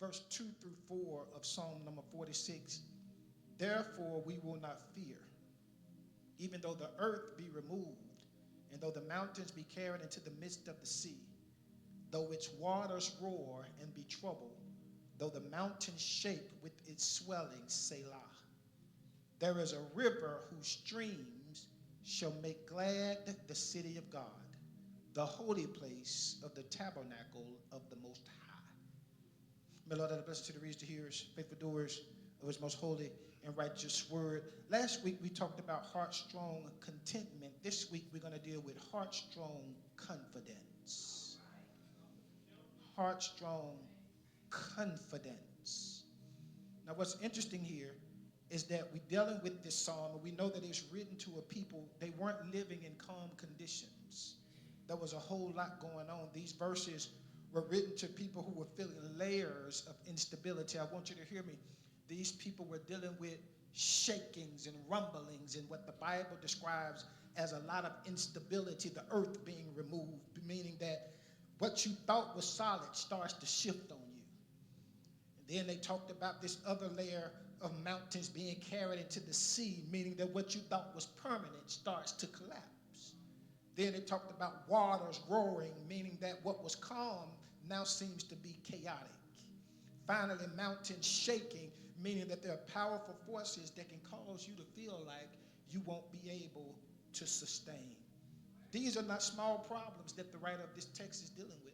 verse 2 through 4 of Psalm number 46. Therefore we will not fear, even though the earth be removed, and though the mountains be carried into the midst of the sea, though its waters roar and be troubled, though the mountains shake with its swelling, Selah. There is a river whose streams shall make glad the city of God, the holy place of the tabernacle of the Most High. May Lord have blessed to the readers, the hearers, faithful doers of his most holy and righteous word. Last week we talked about heart-strong contentment. This week we're going to deal with heart-strong confidence. Heart-strong confidence. Now what's interesting here is that we're dealing with this psalm, and we know that it's written to a people, they weren't living in calm conditions. There was a whole lot going on. These verses were written to people who were feeling layers of instability. I want you to hear me. These people were dealing with shakings and rumblings and what the Bible describes as a lot of instability, the earth being removed, meaning that what you thought was solid starts to shift on you. And then they talked about this other layer of mountains being carried into the sea, meaning that what you thought was permanent starts to collapse. Then they talked about waters roaring, meaning that what was calm now seems to be chaotic. Finally, mountains shaking, meaning that there are powerful forces that can cause you to feel like you won't be able to sustain. These are not small problems that the writer of this text is dealing with.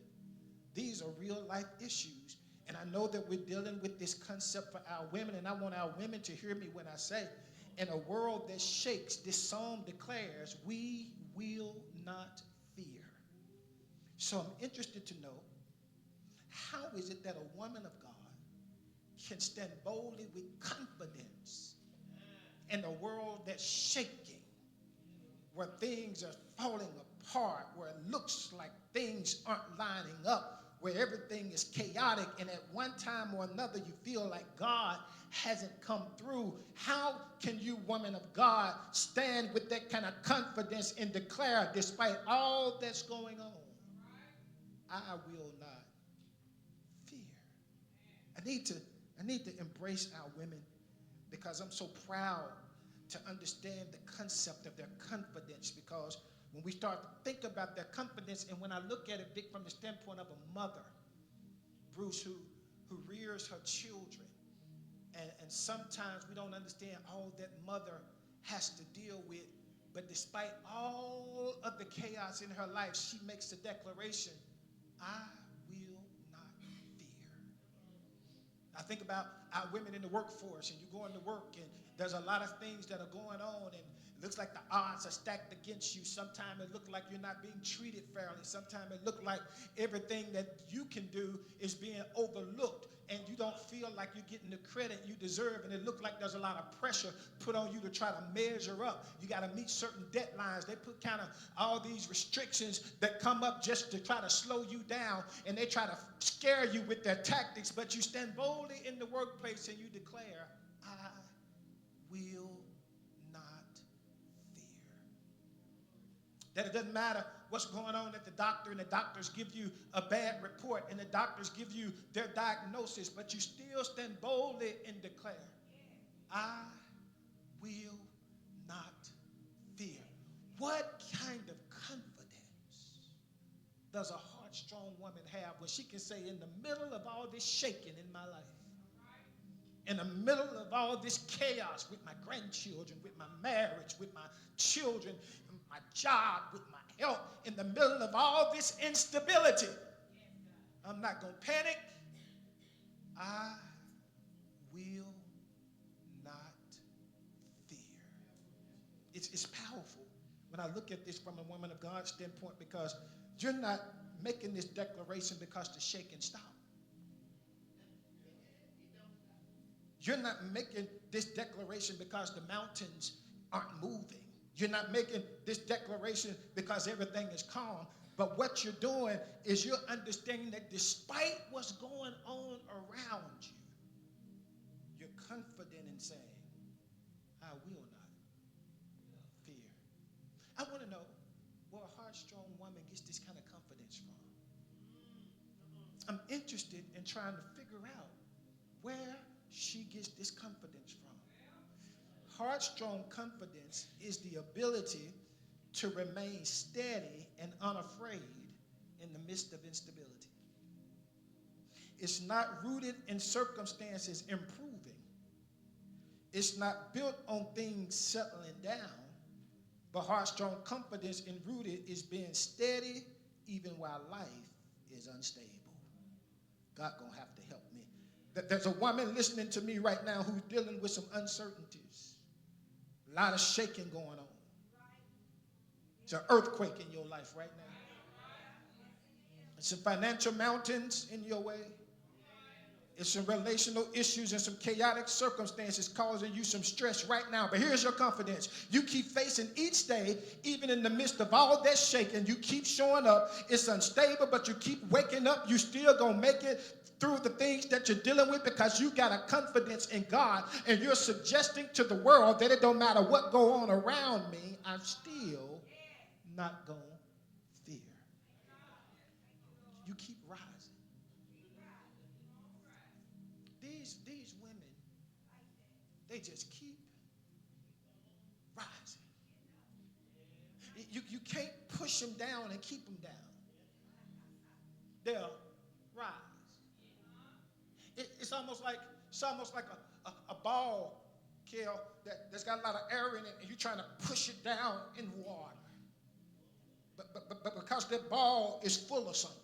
These are real life issues. And I know that we're dealing with this concept for our women, and I want our women to hear me when I say, in a world that shakes, this psalm declares, we will not fear. So I'm interested to know, how is it that a woman of God can stand boldly with confidence in a world that's shaking, where things are falling apart, where it looks like things aren't lining up, where everything is chaotic, and at one time or another you feel like God hasn't come through? How can you, woman of God, stand with that kind of confidence and declare, despite all that's going on, I will not fear? I need to embrace our women, because I'm so proud to understand the concept of their confidence, because when we start to think about their confidence, and when I look at it, Vic, from the standpoint of a mother, Bruce, who rears her children, and sometimes we don't understand all that mother has to deal with, but despite all of the chaos in her life, she makes a declaration, I will not fear. I think about our women in the workforce, and you go into work, and there's a lot of things that are going on, and it looks like the odds are stacked against you. Sometimes it looks like you're not being treated fairly. Sometimes it looks like everything that you can do is being overlooked, and you don't feel like you're getting the credit you deserve, and it looks like there's a lot of pressure put on you to try to measure up. You got to meet certain deadlines. They put kind of all these restrictions that come up just to try to slow you down, and they try to scare you with their tactics, but you stand boldly in the workplace and you declare, I will not fear. That it doesn't matter what's going on at the doctor, and the doctors give you a bad report, and the doctors give you their diagnosis, but you still stand boldly and declare, I will not fear. What kind of confidence does a heart-strong woman have when she can say, in the middle of all this shaking in my life, in the middle of all this chaos with my grandchildren, with my marriage, with my children, my job, with my health, in the middle of all this instability, I'm not going to panic. I will not fear. It's powerful when I look at this from a woman of God standpoint, because you're not making this declaration because the shaking stopped. You're not making this declaration because the mountains aren't moving. You're not making this declaration because everything is calm. But what you're doing is you're understanding that despite what's going on around you, you're confident in saying, I will not fear. I want to know where a heart-strong woman gets this kind of confidence from. I'm interested in trying to figure out where she gets this confidence from. HeartStrong Confidence is the ability to remain steady and unafraid in the midst of instability. It's not rooted in circumstances improving. It's not built on things settling down. But HeartStrong Confidence and rooted is being steady even while life is unstable. God gonna have to help me. There's a woman listening to me right now who's dealing with some uncertainties. A lot of shaking going on. It's an earthquake in your life right now. There's some financial mountains in your way. It's some relational issues and some chaotic circumstances causing you some stress right now. But here's your confidence. You keep facing each day, even in the midst of all that shaking. You keep showing up. It's unstable, but you keep waking up. You still gonna make it through the things that you're dealing with because you got a confidence in God. And you're suggesting to the world that it don't matter what go on around me, I'm still not gonna fear. You keep rising. These women, they just keep rising. You can't push them down and keep them down. They'll rise. It's almost like a ball, Kel, that's got a lot of air in it, and you're trying to push it down in water. But because that ball is full of something,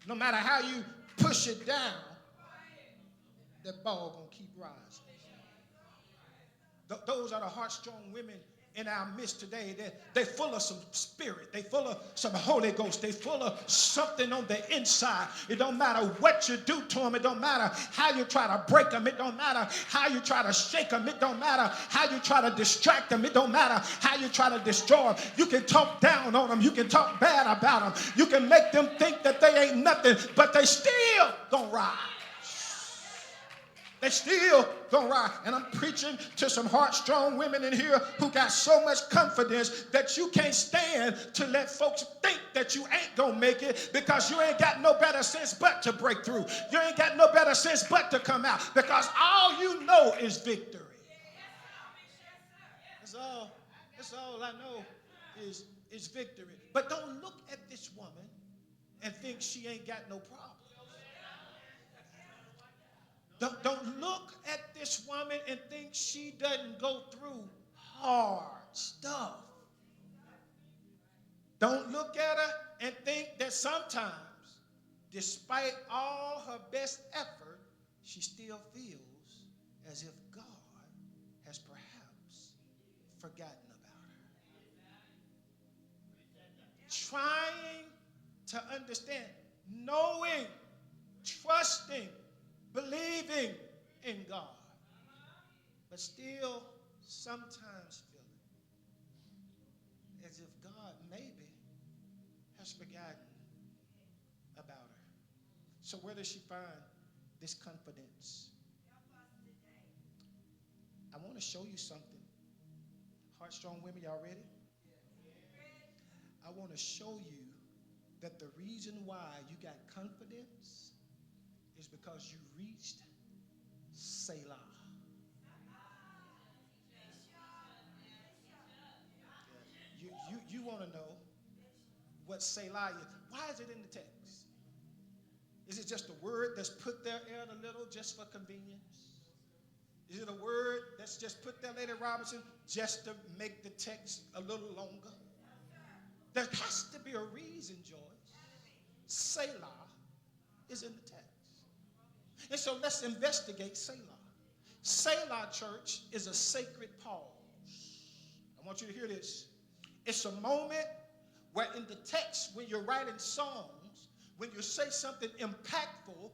no matter how you push it down, that ball gonna keep rising. Those are the heartstrong women in our midst today. They're full of some spirit. They're full of some Holy Ghost. They're full of something on the inside. It don't matter what you do to them. It don't matter how you try to break them. It don't matter how you try to shake them. It don't matter how you try to distract them. It don't matter how you try to destroy them. You can talk down on them. You can talk bad about them. You can make them think that they ain't nothing, but they still gonna rise. They still gonna rise. And I'm preaching to some heartstrong women in here who got so much confidence that you can't stand to let folks think that you ain't gonna make it, because you ain't got no better sense but to break through. You ain't got no better sense but to come out, because all you know is victory. That's all I know is victory. But don't look at this woman and think she ain't got no problem. Don't look at this woman and think she doesn't go through hard stuff. Don't look at her and think that sometimes, despite all her best effort, she still feels as if God has perhaps forgotten about her. Trying to understand, knowing, trusting, believing in God, but still sometimes feeling as if God maybe has forgotten about her. So where does she find this confidence? I want to show you something. Heartstrong women, y'all ready? I want to show you that the reason why you got confidence is because you reached Selah. You want to know what Selah is. Why is it in the text? Is it just a word that's put there, add a little, just for convenience? Is it a word that's just put there, Lady Robinson, just to make the text a little longer? There has to be a reason, Joyce. Selah is in the text. And so let's investigate Selah. Selah, church, is a sacred pause. I want you to hear this. It's a moment where in the text, when you're writing songs, when you say something impactful,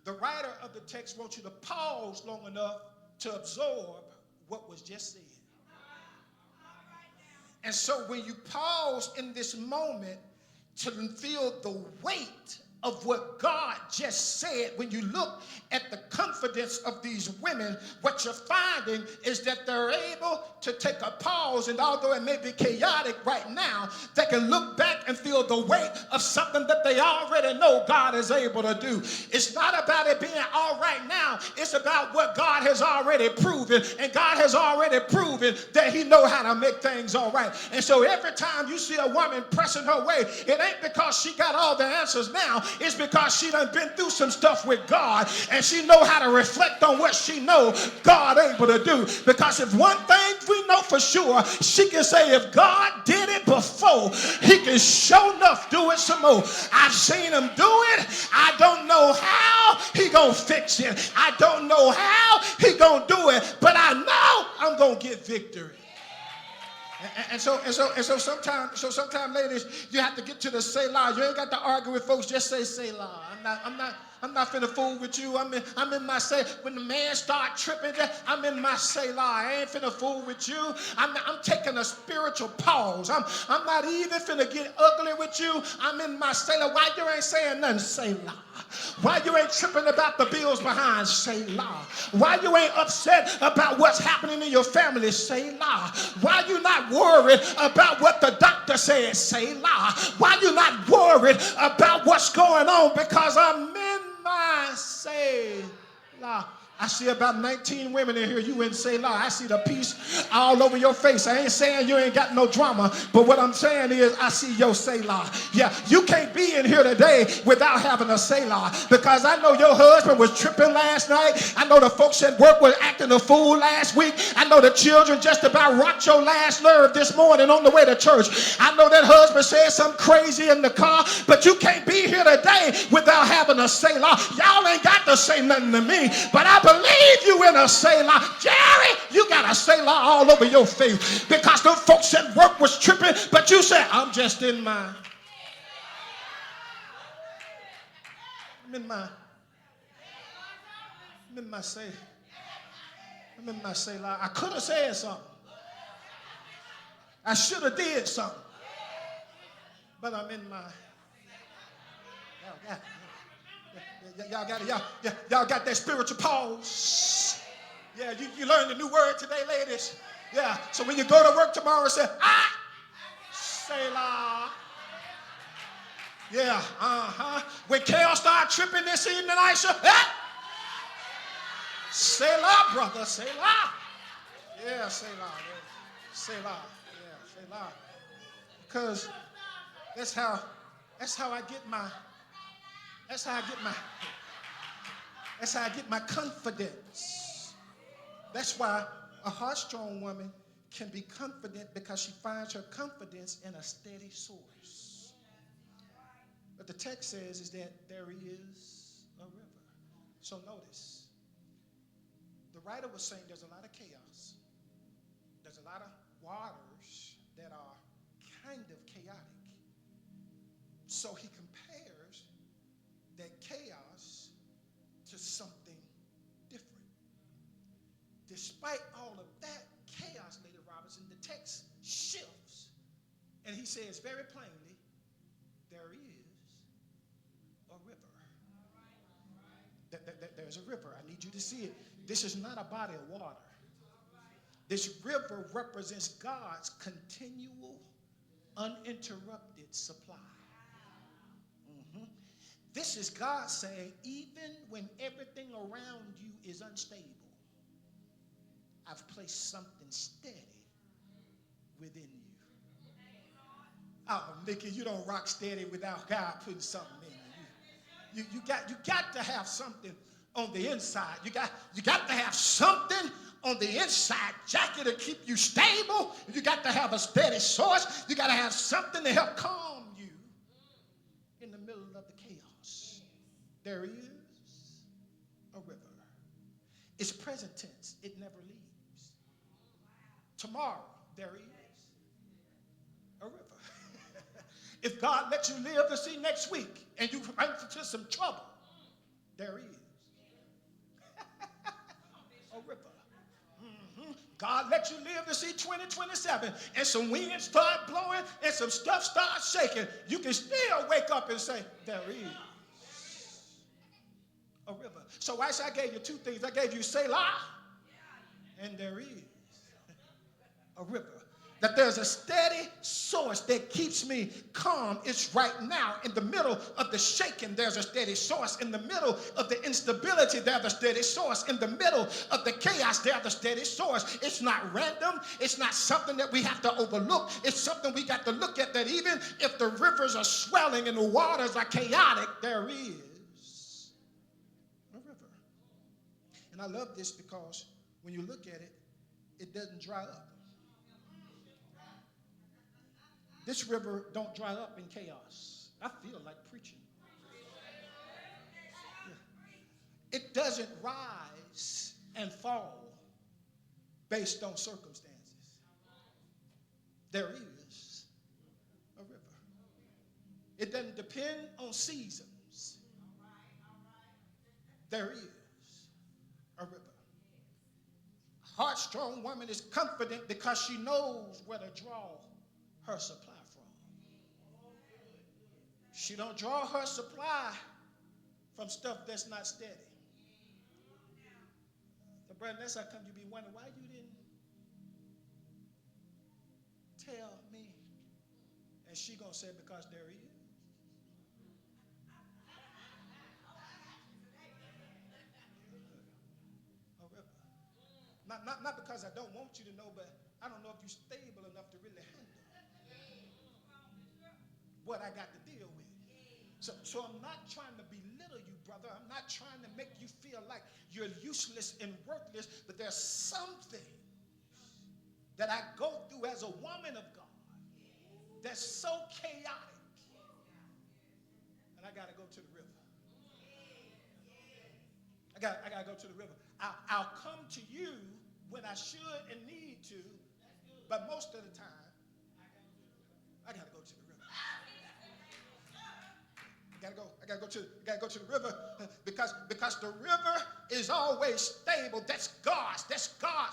the writer of the text wants you to pause long enough to absorb what was just said. And so when you pause in this moment to feel the weight of what God just said, when you look at the confidence of these women, what you're finding is that they're able to take a pause, and although it may be chaotic right now, they can look back and feel the weight of something that they already know God is able to do. It's not about it being all right now. It's about what God has already proven, and God has already proven that he knows how to make things all right. And so every time you see a woman pressing her way, it ain't because she got all the answers now. It's because she done been through some stuff with God, and she know how to reflect on what she know God able to do. Because if one thing we know for sure, she can say if God did it before, he can sure enough do it some more. I've seen him do it. I don't know how he gonna fix it. I don't know how he gonna do it, but I know I'm gonna get victory. And so sometimes, ladies, you have to get to the Selah. You ain't got to argue with folks. Just say Selah. I'm not finna fool with you. I'm in my Selah. When the man start tripping, I'm in my Selah. I ain't finna fool with you. I'm taking a spiritual pause. I'm not even finna get ugly with you. I'm in my Selah. Why you ain't saying nothing? Selah. Why you ain't tripping about the bills behind? Selah. Why you ain't upset about what's happening in your family? Selah. Why you not worried about what the doctor said? Selah. Why you not worried about what's going on? Because I'm in my Selah. I see about 19 women in here. You in Selah. I see the peace all over your face. I ain't saying you ain't got no drama, but what I'm saying is I see your Selah. Yeah, you can't be in here today without having a Selah, because I know your husband was tripping last night. I know the folks at work were acting a fool last week. I know the children just about rocked your last nerve this morning on the way to church. I know that husband said something crazy in the car, but you can't be here today without having a Selah. Y'all ain't got to say nothing to me, but I believe you in a Selah. Jerry, you got a Selah all over your face, because the folks at work was tripping, but you said, I'm just in my, Selah. I'm in my Selah. I could have said something. I should have did something. But I'm in my, y'all got that spiritual pause. Yeah, you learned a new word today, ladies. Yeah, so when you go to work tomorrow, say, Selah. Yeah, When Kale start tripping this evening, Aisha, Selah, brother, Selah. Yeah, Selah. Yeah. Selah. Yeah, Selah. Because that's how I get my confidence. That's why a HeartStrong woman can be confident, because she finds her confidence in a steady source. But the text says is that there is a river. So notice, the writer was saying there's a lot of chaos. There's a lot of waters that are kind of chaotic. So he compares that chaos to something different. Despite all of that chaos, Lady Robinson, the text shifts, and he says very plainly, there is a river. There's a river. I need you to see it. This is not a body of water. This river represents God's continual, uninterrupted supply. This is God saying, even when everything around you is unstable, I've placed something steady within you. Oh, Nikki, you don't rock steady without God putting something in you. You got to have something on the inside. You got to have something on the inside, Jackie, to keep you stable. You got to have a steady source. You got to have something to help calm you in the middle of the chaos. There is a river. It's present tense. It never leaves. Tomorrow, there is a river. If God lets you live to see next week and you run into some trouble, there is a river. God let you live to see 2027 and some winds start blowing and some stuff starts shaking. You can still wake up and say, there is So I gave you two things. I gave you Selah, and there is a river. That there's a steady source that keeps me calm. It's right now in the middle of the shaking. There's a steady source. In the middle of the instability, there's a steady source. In the middle of the chaos, there's a steady source. It's not random. It's not something that we have to overlook. It's something we got to look at, that even if the rivers are swelling and the waters are chaotic, there is a river. And I love this because when you look at it, it doesn't dry up. This river don't dry up in chaos. I feel like preaching. Yeah. It doesn't rise and fall based on circumstances. There is a river. It doesn't depend on seasons. There is a river. A heart-strong woman is confident because she knows where to draw her supply from. She don't draw her supply from stuff that's not steady. So, brother, that's how come you be wondering why you didn't tell me. And she gonna say because there is. A river. Not because I don't want you to know, but I don't know if you're stable enough to really handle what I got to deal with. So I'm not trying to belittle you, brother. I'm not trying to make you feel like you're useless and worthless, but there's something that I go through as a woman of God that's so chaotic, and I got to go to the river. I got to go to the river. I'll come to you when I should and need to, but most of the time, I got to go to the river. I gotta go to the river because the river is always stable. That's God's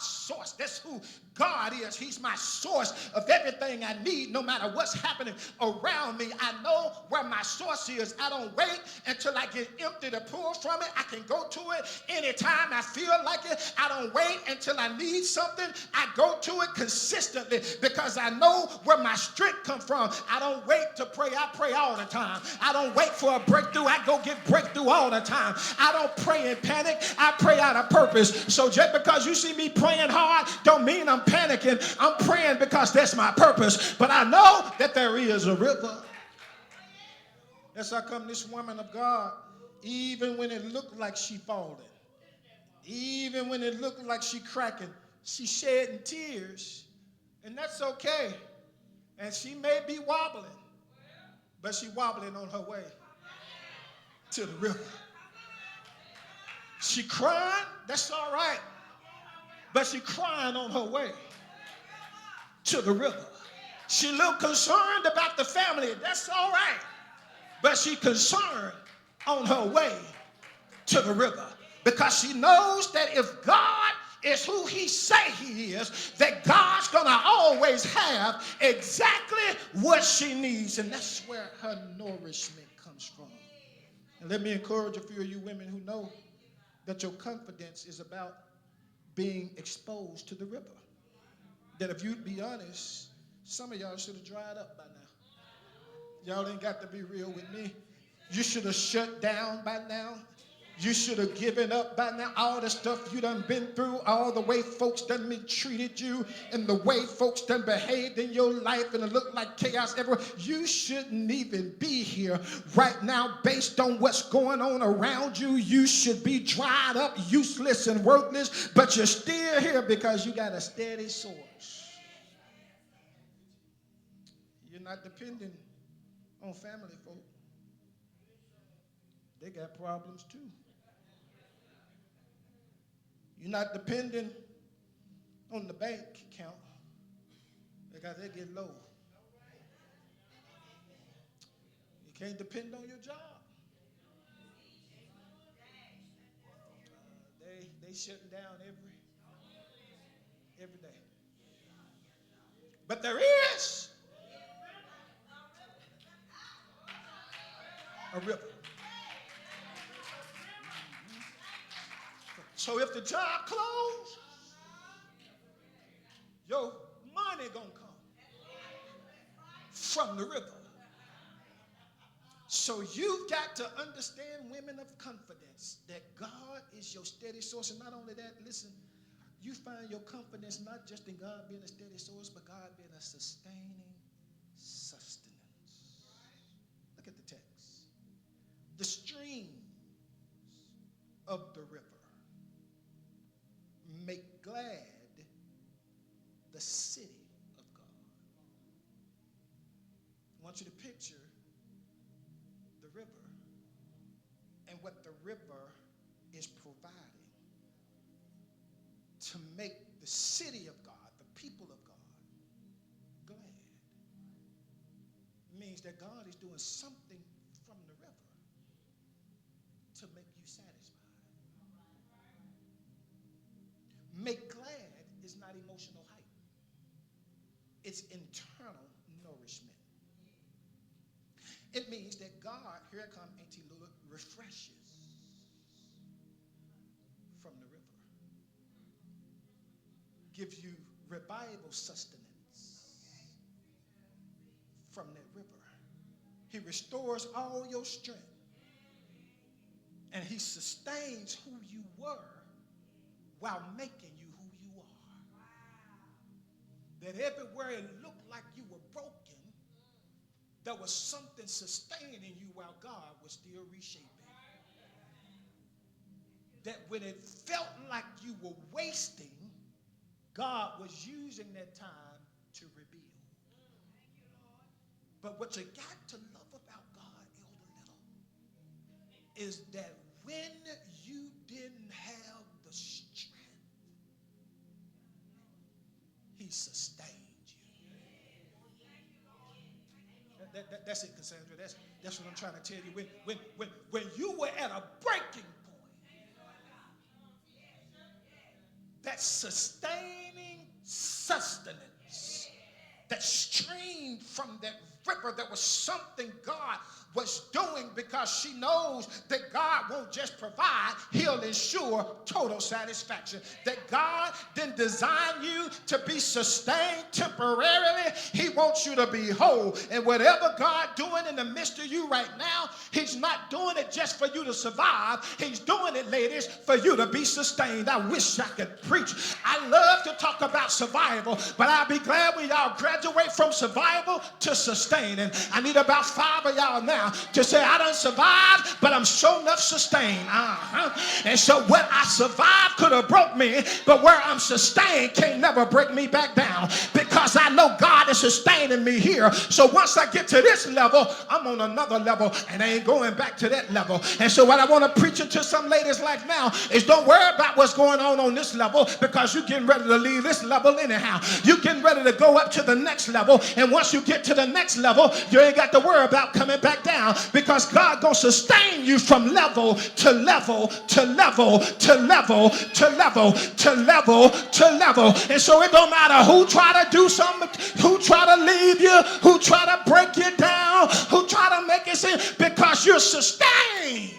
source. That's who God is. He's my source of everything I need, no matter what's happening around me. I know where my source is. I don't wait until I get empty to pull from it. I can go to it anytime I feel like it. I don't wait until I need something. I go to it consistently because I know where my strength comes from. I don't wait to pray. I pray all the time. I don't wait for a breakthrough. I go get breakthrough all the time. I don't pray in panic. I pray out of purpose. So just because you see me praying hard don't mean I'm panicking. I'm praying because that's my purpose. But I know that there is a river. That's how come this woman of God, even when it looked like she falling, even when it looked like she cracking, she shedding tears, and that's okay. And she may be wobbling, but she wobbling on her way to the river. She crying, that's all right. But she crying on her way to the river. She a little concerned about the family, that's all right. But she concerned on her way to the river. Because she knows that if God is who he say he is, that God's gonna always have exactly what she needs. And that's where her nourishment comes from. And let me encourage a few of you women who know that your confidence is about being exposed to the river. That if you'd be honest, some of y'all should have dried up by now. Y'all ain't got to be real with me. You should have shut down by now. You should have given up by now. All the stuff you done been through, all the way folks done mistreated you, and the way folks done behaved in your life, and it looked like chaos everywhere. You shouldn't even be here right now based on what's going on around you. You should be dried up, useless, and worthless, but you're still here because you got a steady source. You're not depending on family folk. They got problems too. You're not depending on the bank account because they get low. You can't depend on your job. They shutting down every day. But there is a river. So if the job closed, your money gonna come from the river. So you've got to understand, women of confidence, that God is your steady source. And not only that, listen, you find your confidence not just in God being a steady source, but God being a sustaining sustenance. Look at the text. The streams of the river make glad the city of God. I want you to picture the river and what the river is providing to make the city of God, the people of God, glad. It means that God is doing something from the river to make you satisfied. Make glad is not emotional hype. It's internal nourishment. It means that God, here I come, Auntie Lula, refreshes from the river. Gives you revival sustenance from that river. He restores all your strength. And he sustains who you were while making you who you are. That everywhere it looked like you were broken, there was something sustaining you while God was still reshaping. That when it felt like you were wasting, God was using that time to rebuild. But what you got to love about God, Elder Little, is that when you didn't have the strength, he sustained you. That's it, Cassandra. That's what I'm trying to tell you. When you were at a breaking point, that sustaining sustenance that streamed from that river, that was something God was doing, because she knows that God won't just provide, he'll ensure total satisfaction. That God didn't design you to be sustained temporarily. He wants you to be whole. And whatever God doing in the midst of you right now, he's not doing it just for you to survive. He's doing it, ladies, for you to be sustained. I wish I could preach. I love to talk about survival, but I'll be glad when y'all graduate from survival to sustaining. I need about 5 of y'all now to say, I done survived, but I'm sure enough sustained. And so what I survived could have broke me, but where I'm sustained can't never break me back down, because I know God is sustaining me here. So once I get to this level, I'm on another level, and I ain't going back to that level. And so what I want to preach into some ladies' life now is, don't worry about what's going on this level, because you're getting ready to leave this level anyhow. You're getting ready to go up to the next level, and once you get to the next level, you ain't got to worry about coming back down, because God gonna sustain you from level to level to level to level to level to level to level. And so it don't matter who try to do something, who try to leave you, who try to break you down, who try to make it seem, because you're sustained.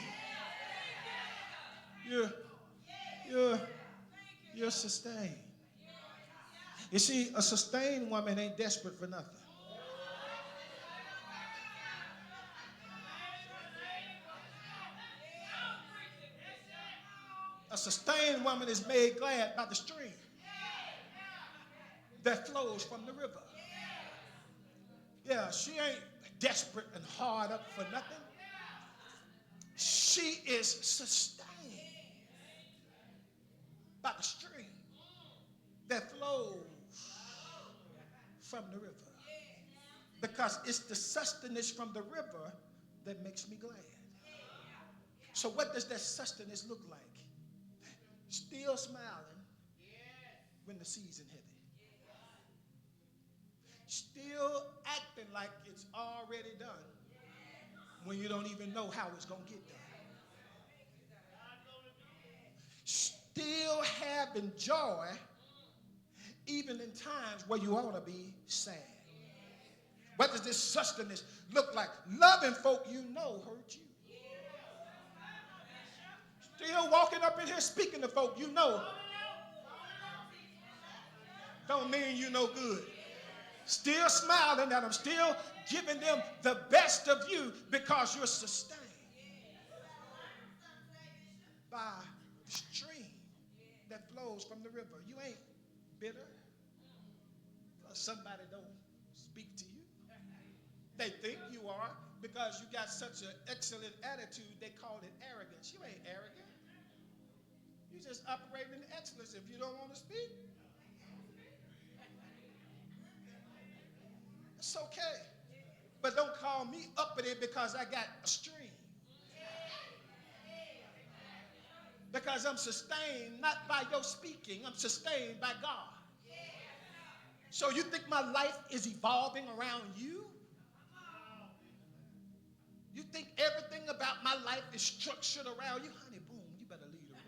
You're sustained. You see, a sustained woman ain't desperate for nothing. A sustained woman is made glad by the stream that flows from the river. Yeah, she ain't desperate and hard up for nothing. She is sustained by the stream that flows from the river. Because it's the sustenance from the river that makes me glad. So what does that sustenance look like? Still smiling when the season heavy. Still acting like it's already done when you don't even know how it's going to get done. Still having joy even in times where you ought to be sad. What does this sustenance look like? Loving folk you know hurt you. Still walking up in here speaking to folk you know. Don't mean you no good. Still smiling at them, still giving them the best of you because you're sustained by the stream that flows from the river. You ain't bitter because somebody don't speak to you. They think you are because you got such an excellent attitude. They call it arrogance. You ain't arrogant. You just operating in excellence. If you don't want to speak, it's okay. But don't call me uppity because I got a stream. Because I'm sustained not by your speaking. I'm sustained by God. So you think my life is evolving around you? You think everything about my life is structured around you? Honey, boom, you better leave the room.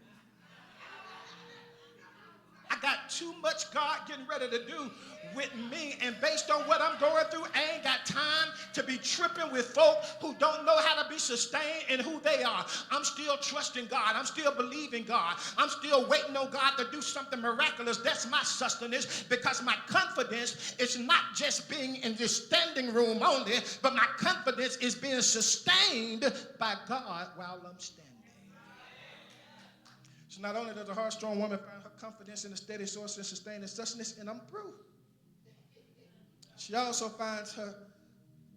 I got too much God getting ready to do with me, and based on what I'm going through, I ain't got time to be tripping with folk who don't know how to be sustained and who they are. I'm still trusting God. I'm still believing God. I'm still waiting on God to do something miraculous. That's my sustenance, because my confidence is not just being in this standing room only, but my confidence is being sustained by God while I'm standing. So not only does a heart-strong woman find her confidence in a steady source and sustaining sustenance, and I'm through, she also finds her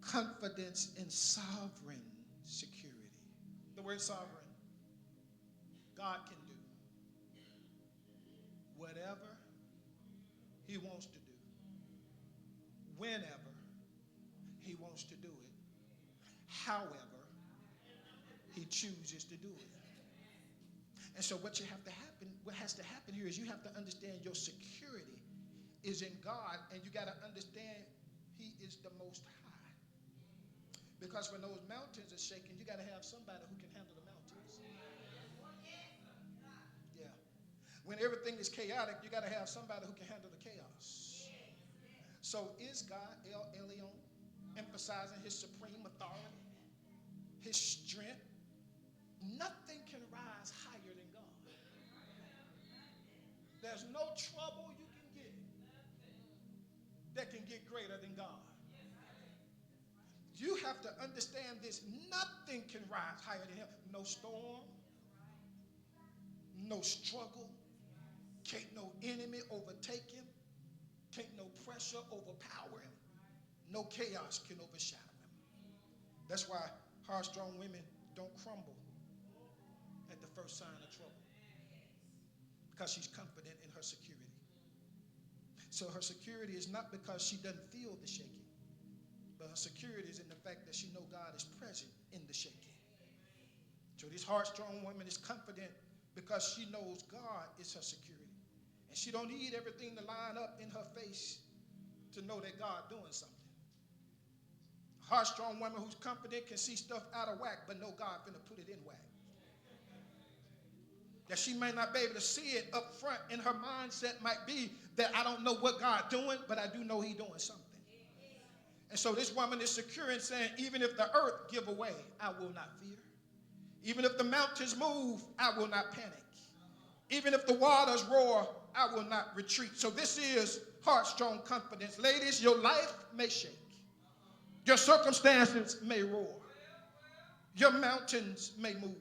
confidence in sovereign security. The word sovereign. God can do whatever he wants to do, whenever he wants to do it, however he chooses to do it. And so what has to happen here is you have to understand your security is in God, and you got to understand he is the Most High. Because when those mountains are shaking, you got to have somebody who can handle the mountains. Yeah. When everything is chaotic, you got to have somebody who can handle the chaos. So is God El Elyon, emphasizing his supreme authority, his strength? Nothing can rise higher than God. There's no trouble you can get that can get greater than God. You have to understand this. Nothing can rise higher than him. No storm, no struggle, can't no enemy overtake him, can't no pressure overpower him, no chaos can overshadow him. That's why heart-strong women don't crumble at the first sign of trouble, because she's confident in her security. So her security is not because she doesn't feel the shaking, but her security is in the fact that she knows God is present in the shaking. So this heart-strong woman is confident because she knows God is her security. And she don't need everything to line up in her face to know that God doing something. A heart-strong woman who's confident can see stuff out of whack, but know God finna put it in whack. That she may not be able to see it up front, and her mindset might be that I don't know what God's doing, but I do know he's doing something. And so this woman is secure in saying, even if the earth give away, I will not fear. Even if the mountains move, I will not panic. Even if the waters roar, I will not retreat. So this is heart-strong confidence. Ladies, your life may shake. Your circumstances may roar. Your mountains may move.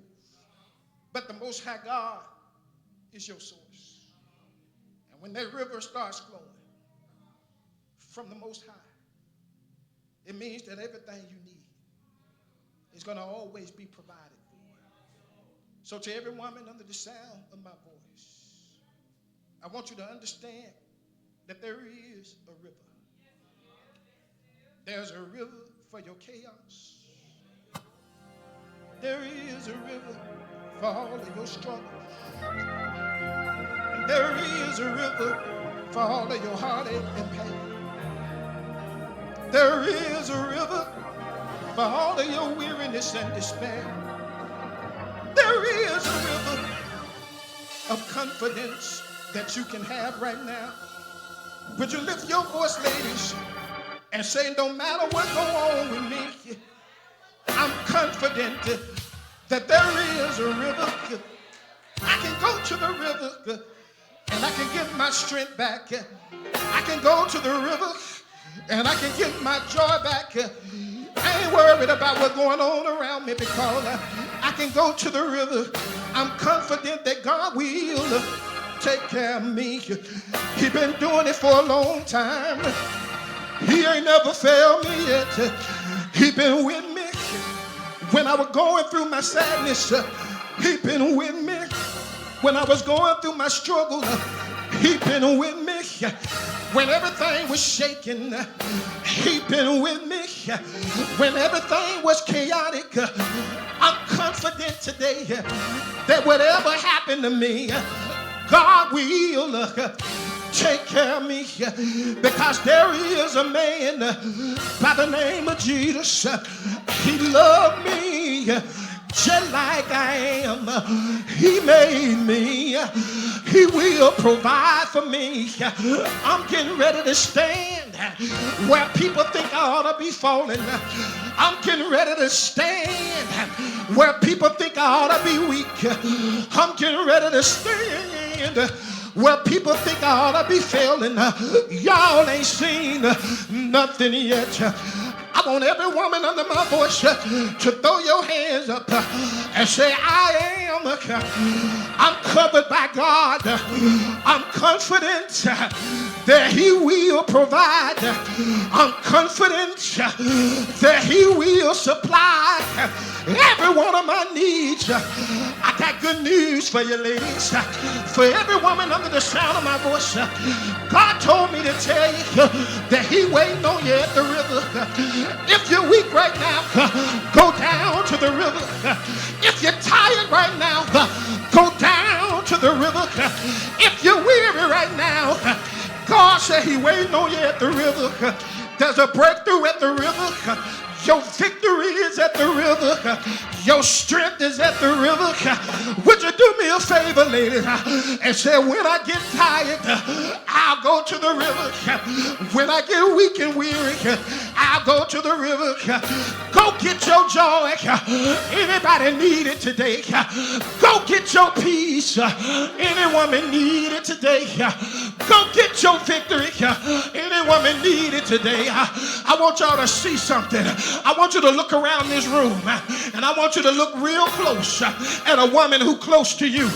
But the Most High God is your source. And when that river starts flowing from the Most High, it means that everything you need is going to always be provided for. So to every woman under the sound of my voice, I want you to understand that there is a river. There's a river for your chaos. There is a river for all of your struggles. And there is a river for all of your heartache and pain. There is a river for all of your weariness and despair. There is a river of confidence that you can have right now. Would you lift your voice, ladies, and say, no matter what go on with me, I'm confident that there is a river I can go to the river and I can get my strength back. I can go to the river and I can get my joy back. I ain't worried about what's going on around me because I can go to the river. I'm confident that God will take care of me. He been doing it for a long time. He ain't never failed me yet. He been with me when I was going through my sadness. He been with me when I was going through my struggle. He been with me when everything was shaking. He been with me when everything was chaotic. I'm confident today that whatever happened to me, God will take care of me, because there is a man by the name of Jesus. He loved me just like I am. He made me. He will provide for me. I'm getting ready to stand where people think I ought to be falling. I'm getting ready to stand where people think I ought to be weak. I'm getting ready to stand where people think I ought to be failing. Y'all ain't seen nothing yet. I want every woman under my voice to throw your hands up and say, I'm covered by God. I'm confident that He will provide. I'm confident that He will supply every one of my needs. I got good news for you, ladies. For every woman under the sound of my voice, God told me to tell you that He waiting on you at the river. If you're weak right now, go down to the river. If you're tired right now, go down to the river. If you're weary right now, God said He waiting on you at the river. There's a breakthrough at the river. Your victory is at the river. Your strength is at the river. Would you do me a favor, ladies, and say, when I get tired, I'll go to the river. When I get weak and weary, I'll go to the river. Go get your joy. Anybody need it today? Go get your peace. Any woman need it today? Go get your victory. Any woman need it today? I want y'all to see something. I want you to look around this room, and I want you to look real close at a woman who's close to you,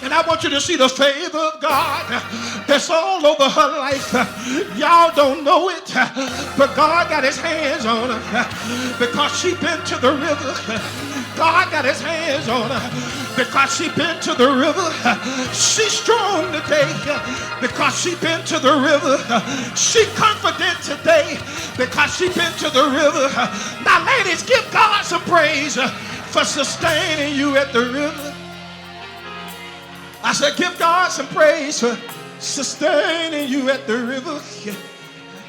and I want you to see the favor of God that's all over her life. Y'all don't know it, but God got His hands on her because she been to the river. God got His hands on her because she been to the river. She's strong today because she been to the river. She confident today because she been to the river. Now, ladies, give God some praise for sustaining you at the river. I said, give God some praise for sustaining you at the river.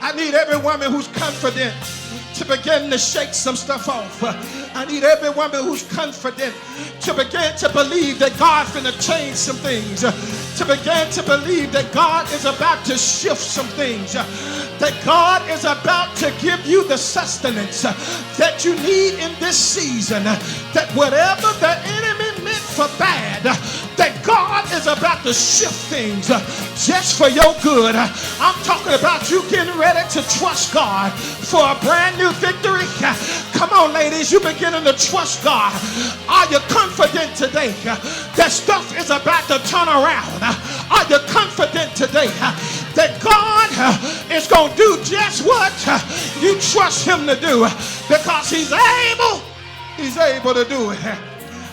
I need every woman who's confident to begin to shake some stuff off. I need every woman who's confident to begin to believe that God's finna change some things, to begin to believe that God is about to shift some things, that God is about to give you the sustenance that you need in this season, that whatever the enemy meant for bad, that God is about to shift things just for your good. I'm talking about you getting ready to trust God for a brand new victory. Come on, ladies, you beginning to trust God. Are you confident today that stuff is about to turn around? Are you confident today that God is going to do just what you trust Him to do? Because He's able to do it.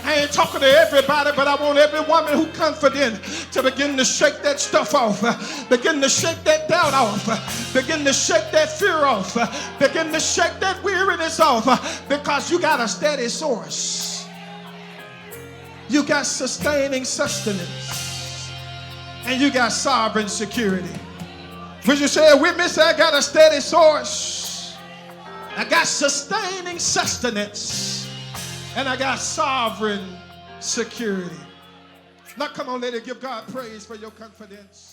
I ain't talking to everybody, but I want every woman who's confident to begin to shake that stuff off, begin to shake that doubt off, begin to shake that fear off, begin to shake that weariness off, because you got a steady source. You got sustaining sustenance, and you got sovereign security. Would you say it with me? Say, I got a steady source, I got sustaining sustenance, and I got sovereign security. Now come on, lady, give God praise for your confidence.